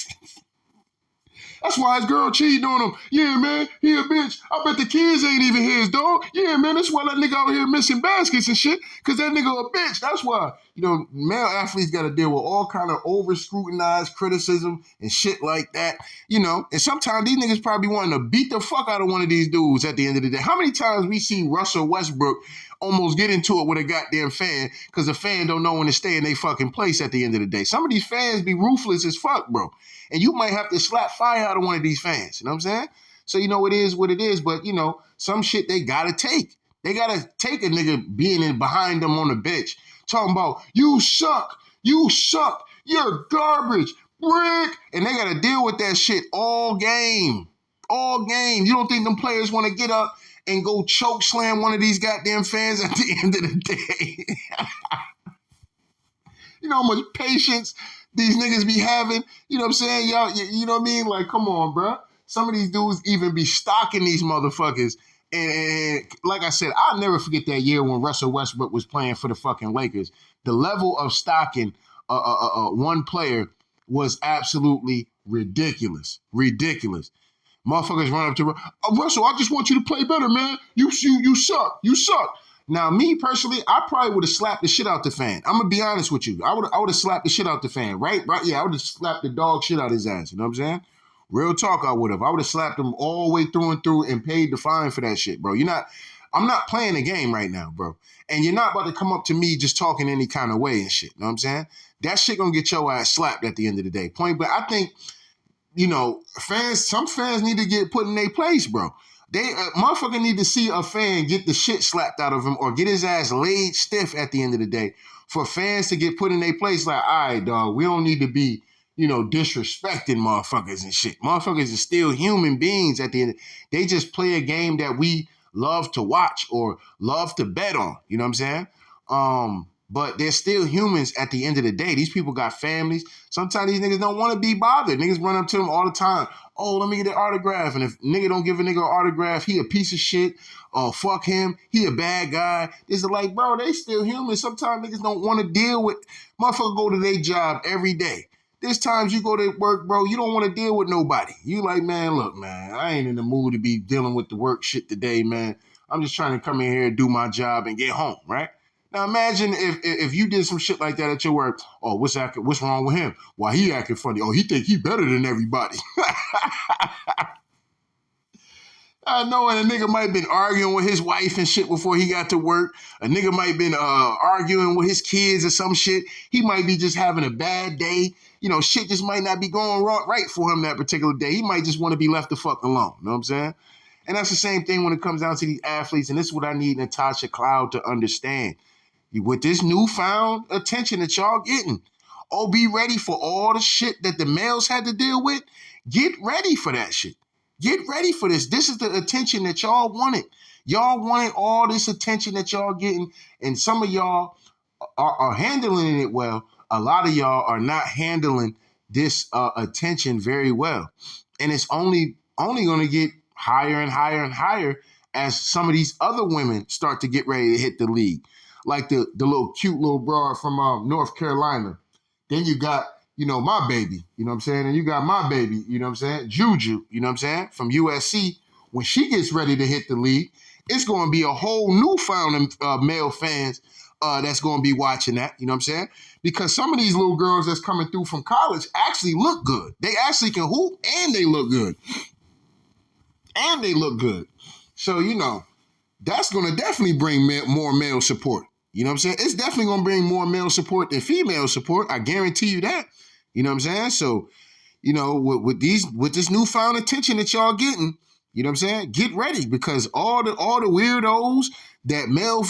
A: That's why his girl cheated on him. Yeah, man, he a bitch. I bet the kids ain't even his, dog. Yeah, man, that's why that nigga out here missing baskets and shit, because that nigga a bitch. That's why, male athletes got to deal with all kind of over-scrutinized criticism and shit like that, and sometimes these niggas probably wanting to beat the fuck out of one of these dudes at the end of the day. How many times we see Russell Westbrook almost get into it with a goddamn fan because the fan don't know when to stay in their fucking place at the end of the day? Some of these fans be ruthless as fuck, bro. And you might have to slap fire out of one of these fans. You know what I'm saying? So, it is what it is. But, some shit they got to take. They got to take a nigga being in behind them on the bench. Talking about, you suck. You're garbage. Brick. And they got to deal with that shit all game. All game. You don't think them players want to get up and go choke slam one of these goddamn fans at the end of the day? You know how much patience these niggas be having? You know what I'm saying? Y'all, you know what I mean? Like, come on, bro. Some of these dudes even be stalking these motherfuckers. And like I said, I'll never forget that year when Russell Westbrook was playing for the fucking Lakers. The level of stalking one player was absolutely ridiculous. Ridiculous. Motherfuckers run up to Russell, I just want you to play better, man. You suck. You suck. Now, me personally, I probably would have slapped the shit out the fan. I'm gonna be honest with you. I would have slapped the shit out the fan, right? Yeah, I would have slapped the dog shit out his ass. You know what I'm saying? Real talk, I would have. I would have slapped him all the way through and through and paid the fine for that shit, bro. I'm not playing a game right now, bro. And you're not about to come up to me just talking any kind of way and shit. You know what I'm saying? That shit gonna get your ass slapped at the end of the day. Point, but I think, some fans need to get put in their place, bro. They motherfucker need to see a fan get the shit slapped out of him or get his ass laid stiff at the end of the day for fans to get put in their place. Like, all right, dog, we don't need to be, disrespecting motherfuckers and shit. Motherfuckers are still human beings at the end. They just play a game that we love to watch or love to bet on. You know what I'm saying? But they're still humans at the end of the day. These people got families. Sometimes these niggas don't want to be bothered. Niggas run up to them all the time. Oh, let me get an autograph. And if nigga don't give a nigga an autograph, he a piece of shit. Oh, fuck him. He a bad guy. It's like, bro, they still human. Sometimes niggas don't want to deal with. Motherfucker go to their job every day. There's times you go to work, bro, you don't want to deal with nobody. You like, man, look, man, I ain't in the mood to be dealing with the work shit today, man. I'm just trying to come in here and do my job and get home, right? Now imagine if you did some shit like that at your work. Oh, what's wrong with him? Why he acting funny? Oh, he think he better than everybody. I know, and a nigga might have been arguing with his wife and shit before he got to work. A nigga might have been arguing with his kids or some shit. He might be just having a bad day. Shit just might not be going right for him that particular day. He might just want to be left the fuck alone. You know what I'm saying? And that's the same thing when it comes down to these athletes. And this is what I need Natasha Cloud to understand. With this newfound attention that y'all getting, be ready for all the shit that the males had to deal with. Get ready for that shit. Get ready for this. This is the attention that y'all wanted. Y'all wanted all this attention that y'all getting, and some of y'all are handling it well. A lot of y'all are not handling this attention very well. And it's only going to get higher and higher and higher as some of these other women start to get ready to hit the league. Like the little cute little broad from North Carolina. Then you got, my baby, you know what I'm saying? And you got my baby, you know what I'm saying? Juju, you know what I'm saying? From USC. When she gets ready to hit the league, it's going to be a whole newfound male fans that's going to be watching that, you know what I'm saying? Because some of these little girls that's coming through from college actually look good. They actually can hoop and they look good. So, that's going to definitely bring more male support. You know what I'm saying? It's definitely going to bring more male support than female support. I guarantee you that. You know what I'm saying? So, you know, with this newfound attention that y'all getting, you know what I'm saying? Get ready, because all the weirdos that male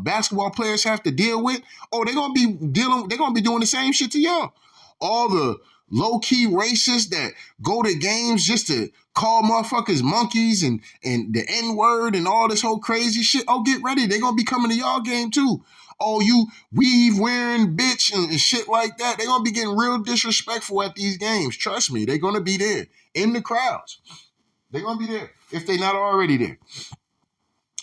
A: basketball players have to deal with, they're gonna be doing the same shit to y'all. All the low-key racists that go to games just to call motherfuckers monkeys and the N-word and all this whole crazy shit. Oh, get ready. They're gonna be coming to y'all game too. Oh, you weave wearing bitch and shit like that. They're gonna be getting real disrespectful at these games. Trust me, they're gonna be there in the crowds. They're gonna be there if they're not already there.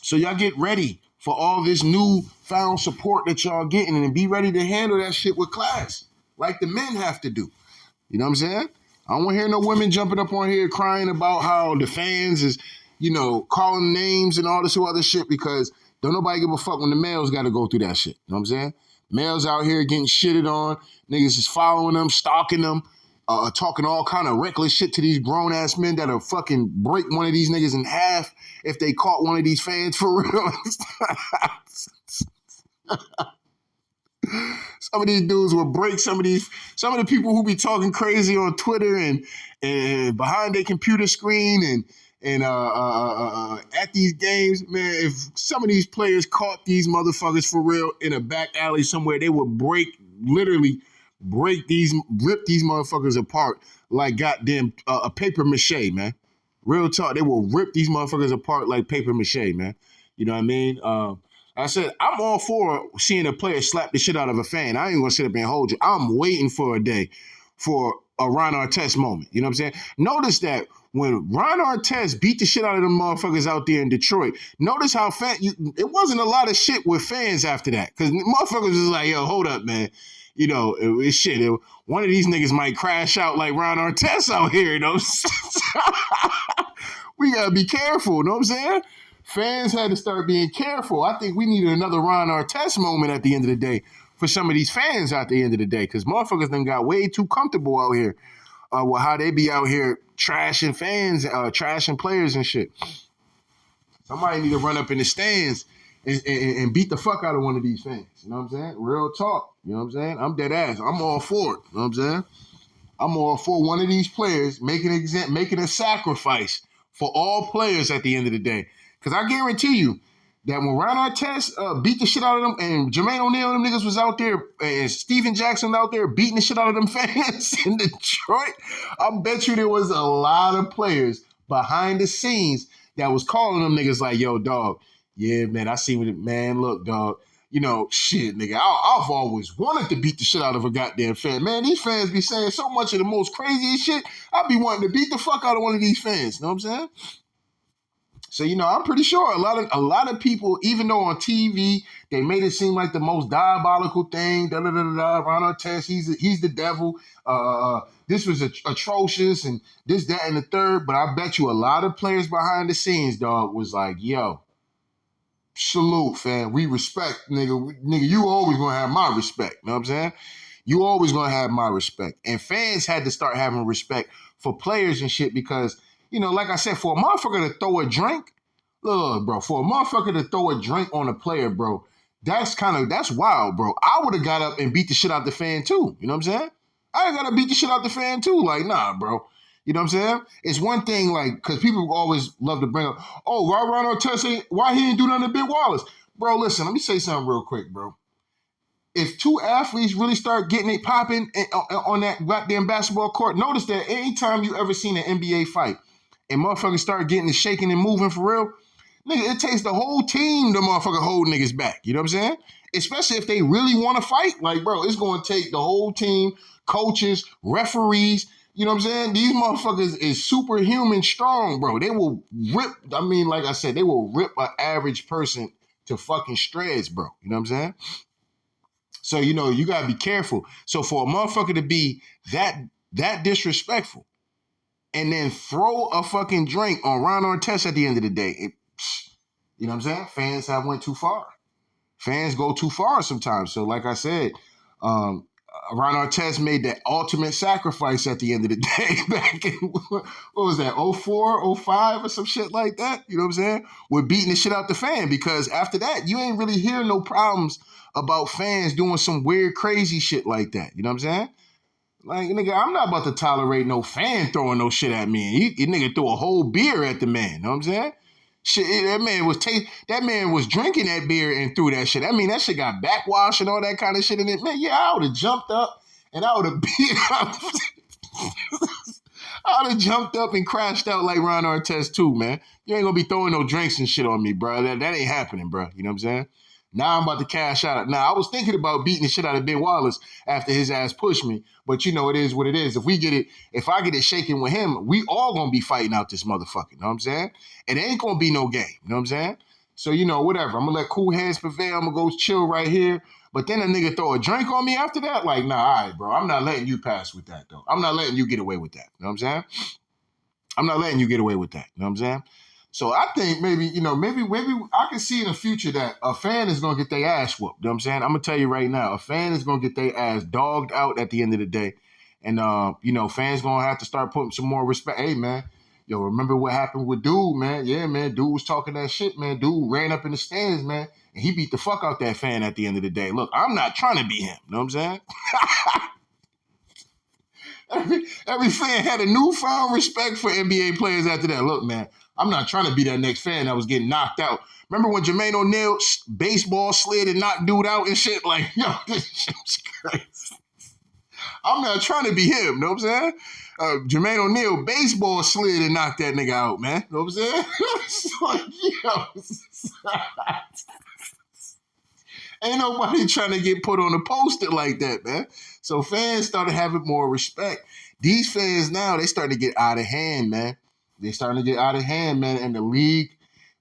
A: So y'all get ready for all this newfound support that y'all getting, and be ready to handle that shit with class, like the men have to do. You know what I'm saying? I don't want to hear no women jumping up on here crying about how the fans is, you know, calling names and all this other shit, because don't nobody give a fuck when the males got to go through that shit. You know what I'm saying? Males out here getting shitted on. Niggas is following them, stalking them, talking all kind of reckless shit to these grown-ass men that'll fucking break one of these niggas in half if they caught one of these fans for real. Some of these dudes will break some of the people who be talking crazy on Twitter and behind their computer screen and at these games, man. If some of these players caught these motherfuckers for real in a back alley somewhere, they would literally rip these motherfuckers apart like goddamn a paper mache, man. Real talk, they will rip these motherfuckers apart like paper mache, man. You know what I mean? I said, I'm all for seeing a player slap the shit out of a fan. I ain't gonna sit up and hold you. I'm waiting for a day for a Ron Artest moment. You know what I'm saying? Notice that when Ron Artest beat the shit out of them motherfuckers out there in Detroit, notice how it wasn't a lot of shit with fans after that. Because motherfuckers was like, yo, hold up, man. You know, one of these niggas might crash out like Ron Artest out here, you know? We gotta be careful, you know what I'm saying? Fans had to start being careful. I think we needed another Ron Artest moment at the end of the day for some of these fans at the end of the day, because motherfuckers done got way too comfortable out here with how they be out here trashing fans, trashing players and shit. Somebody need to run up in the stands and beat the fuck out of one of these fans. You know what I'm saying? Real talk. You know what I'm saying? I'm dead ass. I'm all for it. You know what I'm saying? I'm all for one of these players making a sacrifice for all players at the end of the day. Because I guarantee you that when Ron Artest beat the shit out of them, and Jermaine O'Neal and them niggas was out there, and Steven Jackson out there beating the shit out of them fans in Detroit, I bet you there was a lot of players behind the scenes that was calling them niggas like, yo, dog, yeah, man, I see what it, man, look, dog, you know, shit, nigga, I've always wanted to beat the shit out of a goddamn fan. Man, these fans be saying so much of the most craziest shit. I be wanting to beat the fuck out of one of these fans. You know what I'm saying? So, you know, I'm pretty sure a lot of people, even though on TV they made it seem like the most diabolical thing, Ron Artest, he's the devil. This was atrocious and this, that, and the third. But I bet you a lot of players behind the scenes, dog, was like, yo, salute, fam. We respect, nigga. Nigga, you always gonna have my respect. You know what I'm saying? You always gonna have my respect. And fans had to start having respect for players and shit because, you know, like I said, for a motherfucker to throw a drink, look, bro, for a motherfucker to throw a drink on a player, bro, that's wild, bro. I would have got up and beat the shit out the fan too. You know what I'm saying? I gotta beat the shit out the fan too. Like, nah, bro. You know what I'm saying? It's one thing, like, because people always love to bring up, oh, why Ron Artest, why he didn't do nothing to Big Wallace? Bro, listen, let me say something real quick, bro. If two athletes really start getting it popping on that goddamn basketball court, notice that anytime you ever seen an NBA fight and motherfuckers start getting it shaking and moving for real, nigga, it takes the whole team to motherfucker hold niggas back. You know what I'm saying? Especially if they really want to fight. Like, bro, it's going to take the whole team, coaches, referees. You know what I'm saying? These motherfuckers is superhuman strong, bro. They will rip, I mean, like I said, they will rip an average person to fucking shreds, bro. You know what I'm saying? So, you know, you got to be careful. So for a motherfucker to be that disrespectful and then throw a fucking drink on Ron Artest at the end of the day, you know what I'm saying? Fans have went too far. Fans go too far sometimes. So like I said, Ron Artest made that ultimate sacrifice at the end of the day back in, what was that, 04, 05 or some shit like that? You know what I'm saying? We're beating the shit out the fan because after that, you ain't really hear no problems about fans doing some weird, crazy shit like that. You know what I'm saying? Like, nigga, I'm not about to tolerate no fan throwing no shit at me. He nigga threw a whole beer at the man. You know what I'm saying? Shit, that man was drinking that beer and threw that shit. I mean, that shit got backwash and all that kind of shit in it. Man, yeah, I would have jumped up and I would have beat up. I would have jumped up and crashed out like Ron Artest too, man. You ain't gonna be throwing no drinks and shit on me, bro. That ain't happening, bro. You know what I'm saying? Now I'm about to cash out. Now, I was thinking about beating the shit out of Ben Wallace after his ass pushed me, but you know, it is what it is. If I get it shaking with him, we all gonna be fighting out this motherfucker. You know what I'm saying? It ain't gonna be no game. You know what I'm saying? So, you know, whatever. I'm gonna let cool heads prevail. I'm gonna go chill right here. But then a nigga throw a drink on me after that? Like, nah, all right, bro. I'm not letting you pass with that, though. I'm not letting you get away with that. You know what I'm saying? I'm not letting you get away with that. You know what I'm saying? So I think maybe I can see in the future that a fan is gonna get their ass whooped. You know what I'm saying? I'm gonna tell you right now, a fan is gonna get their ass dogged out at the end of the day. And fans gonna have to start putting some more respect. Hey man, yo, remember what happened with dude, man? Yeah, man, dude was talking that shit, man. Dude ran up in the stands, man, and he beat the fuck out that fan at the end of the day. Look, I'm not trying to be him. You know what I'm saying? Every fan had a newfound respect for NBA players after that. Look, man, I'm not trying to be that next fan that was getting knocked out. Remember when Jermaine O'Neal baseball slid and knocked dude out and shit? Like, yo, this shit's crazy. I'm not trying to be him, you know what I'm saying? Jermaine O'Neal baseball slid and knocked that nigga out, man. You know what I'm saying? It's like, yo. Ain't nobody trying to get put on a poster like that, man. So fans started having more respect. These fans now, they starting to get out of hand, man. They starting to get out of hand, man. And the league,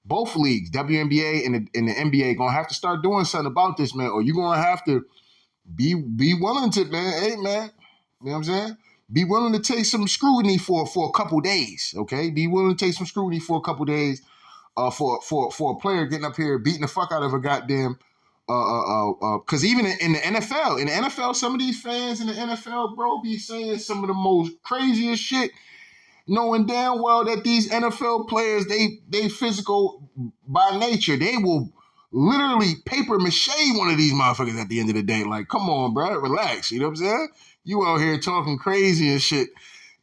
A: both leagues, WNBA and the NBA, gonna have to start doing something about this, man. Or you're gonna have to be willing to, man. Hey, man, you know what I'm saying? Be willing to take some scrutiny for a couple days, okay? Be willing to take some scrutiny for a couple days for a player getting up here beating the fuck out of a goddamn because even in the NFL, some of these fans in the NFL, bro, be saying some of the most craziest shit, knowing damn well that these NFL players, they physical by nature. They will literally paper mache one of these motherfuckers at the end of the day. Like, come on, bro, relax. You know what I'm saying? You out here talking crazy and shit.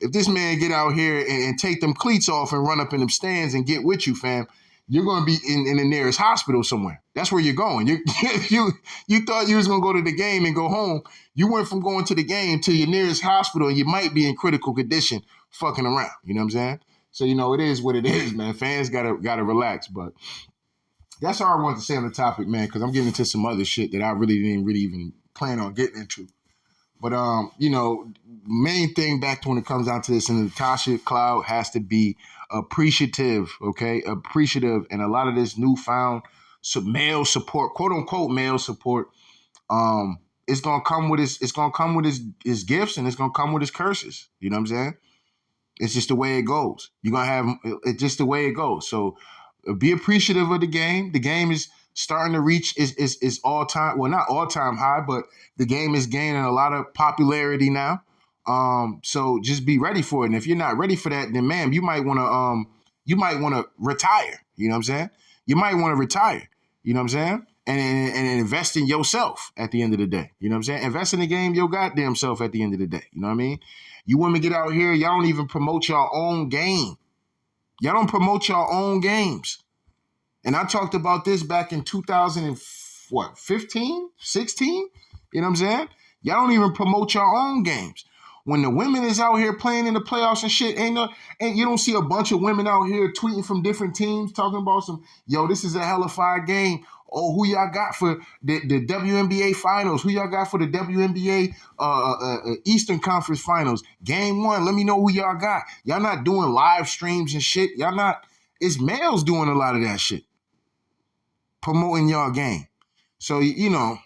A: If this man get out here and take them cleats off and run up in them stands and get with you, fam, you're going to be in the nearest hospital somewhere. That's where you're going. You thought you was going to go to the game and go home. You went from going to the game to your nearest hospital, and you might be in critical condition fucking around. You know what I'm saying? So, you know, it is what it is, man. Fans gotta relax. But that's all I wanted to say on the topic, man, because I'm getting into some other shit that I really didn't even plan on getting into. But, main thing back to when it comes down to this, and Natasha Cloud has to be appreciative, okay? Appreciative. And a lot of this newfound male support, quote unquote male support, it's gonna come with his his gifts, and it's gonna come with his curses. You know what I'm saying? It's just the way it goes. You're gonna have it's just the way it goes. So be appreciative of the game. The game is starting to reach is all time, well, not all time high, but the game is gaining a lot of popularity now. So just be ready for it. And if you're not ready for that, then man, you might want to retire. You know what I'm saying? You might want to retire. You know what I'm saying? And invest in yourself at the end of the day. You know what I'm saying? Invest in the game your goddamn self at the end of the day. You know what I mean? You women get out here, y'all don't even promote your own game. Y'all don't promote your own games. And I talked about this back in 2015, 16? You know what I'm saying? Y'all don't even promote your own games. When the women is out here playing in the playoffs and shit, and you don't see a bunch of women out here tweeting from different teams talking about some, yo, this is a hella fire game. Oh, who y'all got for the WNBA finals? Who y'all got for the WNBA Eastern Conference finals? Game 1, let me know who y'all got. Y'all not doing live streams and shit. Y'all not, it's males doing a lot of that shit. Promoting y'all game. So, you know,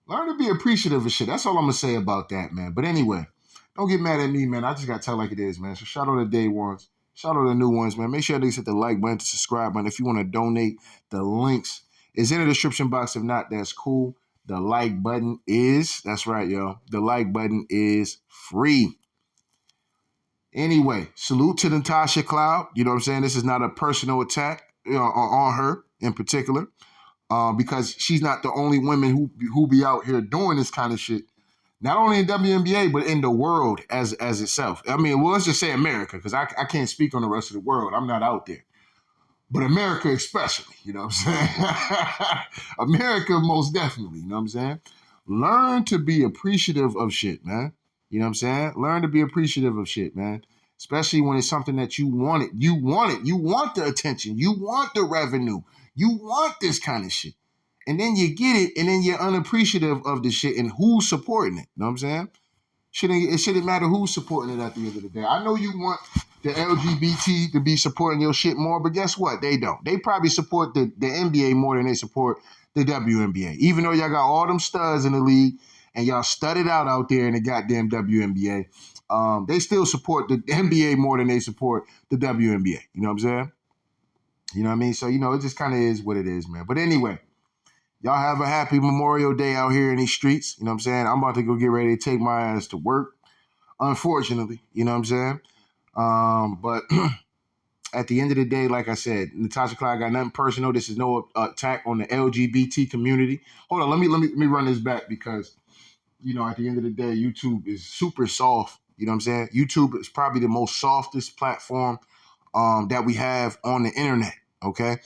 A: learn to be appreciative of shit. That's all I'm going to say about that, man. But anyway, don't get mad at me, man. I just got to tell like it is, man. So shout out to day ones. Shout out to the new ones, man. Make sure you hit the like button, the subscribe button. If you want to donate, the links is in the description box. If not, that's cool. The like button is, that's right, yo. The like button is free. Anyway, salute to Natasha Cloud. You know what I'm saying? This is not a personal attack on her in particular, because she's not the only woman who be out here doing this kind of shit. Not only in WNBA, but in the world as itself. I mean, well, let's just say America, because I can't speak on the rest of the world. I'm not out there. But America especially, you know what I'm saying? America most definitely, you know what I'm saying? Learn to be appreciative of shit, man. You know what I'm saying? Learn to be appreciative of shit, man. Especially when it's something that you want it. You want it. You want the attention. You want the revenue. You want this kind of shit. And then you get it, and then you're unappreciative of the shit and who's supporting it. You know what I'm saying? It shouldn't matter who's supporting it at the end of the day. I know you want the LGBT to be supporting your shit more, but guess what? They don't. They probably support the NBA more than they support the WNBA. Even though y'all got all them studs in the league and y'all studded out there in the goddamn WNBA, they still support the NBA more than they support the WNBA. You know what I'm saying? You know what I mean? So, it just kind of is what it is, man. But anyway, y'all have a happy Memorial Day out here in these streets. You know what I'm saying? I'm about to go get ready to take my ass to work, unfortunately. You know what I'm saying? But at the end of the day, like I said, Natasha Cloud got nothing personal. This is no attack on the LGBT community. Hold on, let me run this back because, at the end of the day, YouTube is super soft. You know what I'm saying? YouTube is probably the most softest platform that we have on the internet. Okay.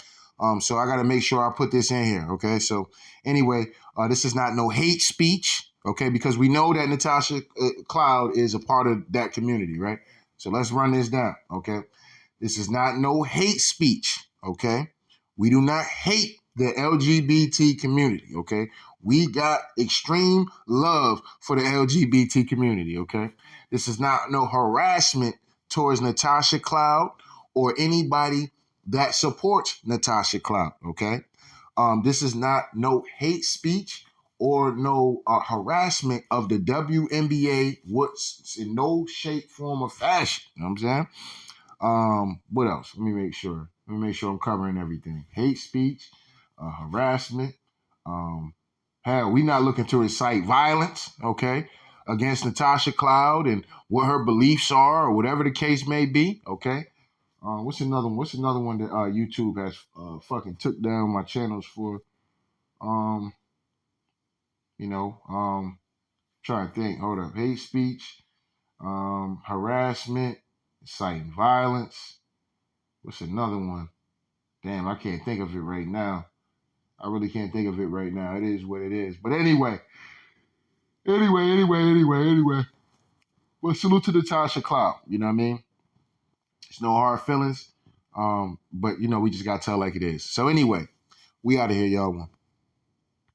A: So I got to make sure I put this in here. Okay. So anyway, this is not no hate speech. Okay. Because we know that Natasha Cloud is a part of that community, right? So let's run this down. Okay. This is not no hate speech. Okay. We do not hate the LGBT community. Okay. We got extreme love for the LGBT community. Okay. This is not no harassment towards Natasha Cloud or anybody that supports Natasha Cloud, okay? This is not no hate speech or no harassment of the WNBA what's in no shape, form, or fashion. You know what I'm saying? What else? Let me make sure. I'm covering everything. Hate speech, harassment. Hell, we not looking to incite violence, okay, against Natasha Cloud and what her beliefs are or whatever the case may be, okay? What's another one? What's another one that YouTube has fucking took down my channels for? Um, trying to think. Hold up. Hate speech, harassment, inciting violence. What's another one? Damn, I can't think of it right now. I really can't think of it right now. It is what it is. But anyway. Well, salute to Natasha Cloud. You know what I mean? It's no hard feelings. But we just gotta tell like it is. So anyway, we out of here, y'all.